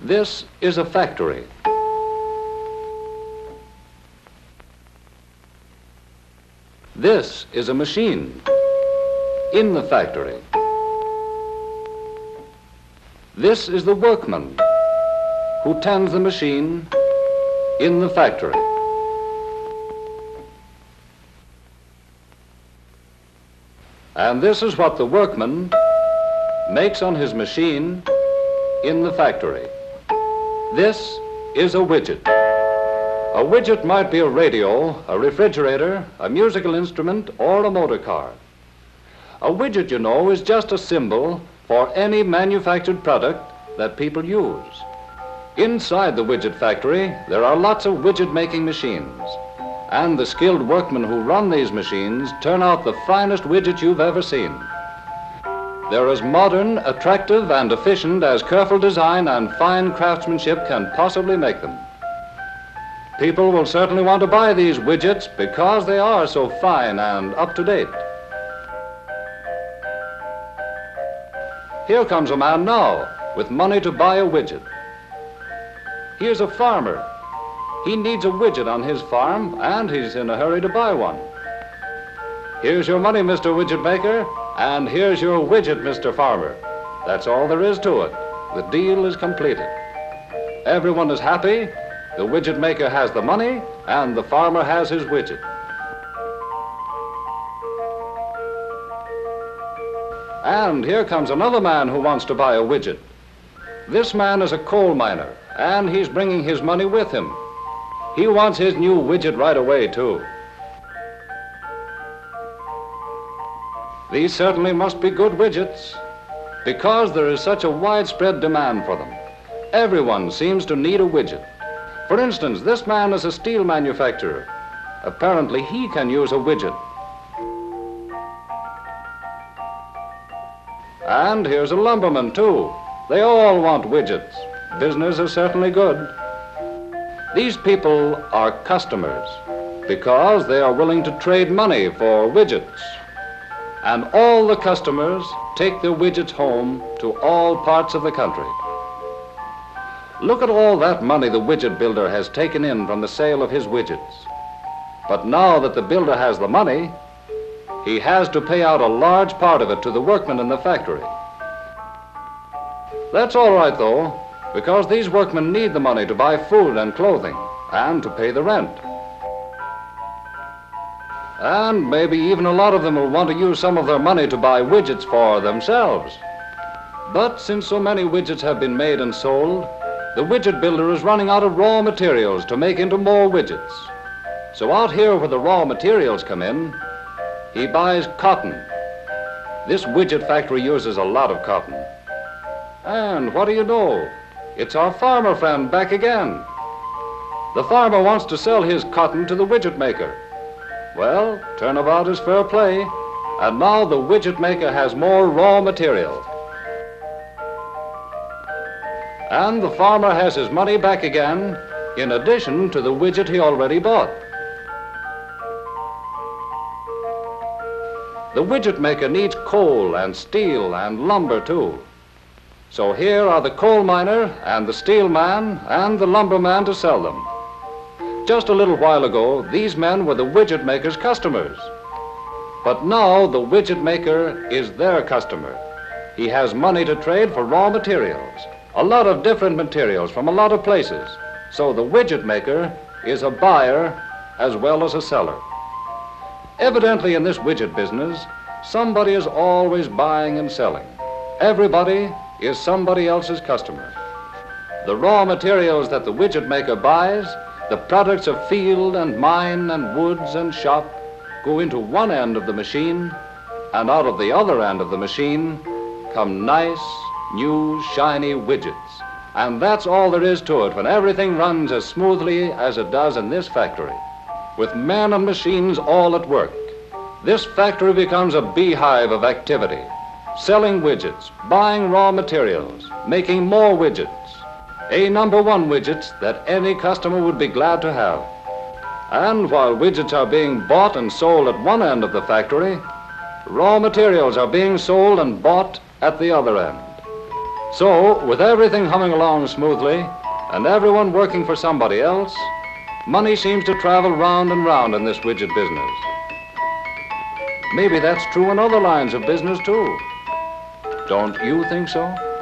This is a factory. This is a machine in the factory. This is the workman who tends the machine in the factory. And this is what the workman makes on his machine in the factory. This is a widget. A widget might be a radio, a refrigerator, a musical instrument, or a motor car. A widget, you know, is just a symbol for any manufactured product that people use. Inside the widget factory, there are lots of widget-making machines. And the skilled workmen who run these machines turn out the finest widgets you've ever seen. They're as modern, attractive, and efficient as careful design and fine craftsmanship can possibly make them. People will certainly want to buy these widgets because they are so fine and up-to-date. Here comes a man now with money to buy a widget. Here's a farmer. He needs a widget on his farm, and he's in a hurry to buy one. Here's your money, Mr. Widget Maker, and here's your widget, Mr. Farmer. That's all there is to it. The deal is completed. Everyone is happy. The widget maker has the money, and the farmer has his widget. And here comes another man who wants to buy a widget. This man is a coal miner, and he's bringing his money with him. He wants his new widget right away, too. These certainly must be good widgets, because there is such a widespread demand for them. Everyone seems to need a widget. For instance, this man is a steel manufacturer. Apparently, he can use a widget. And here's a lumberman, too. They all want widgets. Business is certainly good. These people are customers because they are willing to trade money for widgets. And all the customers take their widgets home to all parts of the country. Look at all that money the widget builder has taken in from the sale of his widgets. But now that the builder has the money, he has to pay out a large part of it to the workmen in the factory. That's all right, though, because these workmen need the money to buy food and clothing and to pay the rent. And maybe even a lot of them will want to use some of their money to buy widgets for themselves. But since so many widgets have been made and sold, the widget builder is running out of raw materials to make into more widgets. So out here where the raw materials come in, he buys cotton. This widget factory uses a lot of cotton. And what do you know? It's our farmer friend back again. The farmer wants to sell his cotton to the widget maker. Well, turnabout is fair play, and now the widget maker has more raw material. And the farmer has his money back again, in addition to the widget he already bought. The widget maker needs coal and steel and lumber too. So here are the coal miner and the steel man and the lumber man to sell them. Just a little while ago, these men were the widget maker's customers. But now the widget maker is their customer. He has money to trade for raw materials, a lot of different materials from a lot of places. So the widget maker is a buyer as well as a seller. Evidently in this widget business, somebody is always buying and selling. Everybody is somebody else's customer. The raw materials that the widget maker buys, the products of field and mine and woods and shop, go into one end of the machine, and out of the other end of the machine come nice, new, shiny widgets. And that's all there is to it when everything runs as smoothly as it does in this factory. With men and machines all at work, this factory becomes a beehive of activity. Selling widgets, buying raw materials, making more widgets. A number one widgets that any customer would be glad to have. And while widgets are being bought and sold at one end of the factory, raw materials are being sold and bought at the other end. So, with everything humming along smoothly, and everyone working for somebody else, money seems to travel round and round in this widget business. Maybe that's true in other lines of business, too. Don't you think so?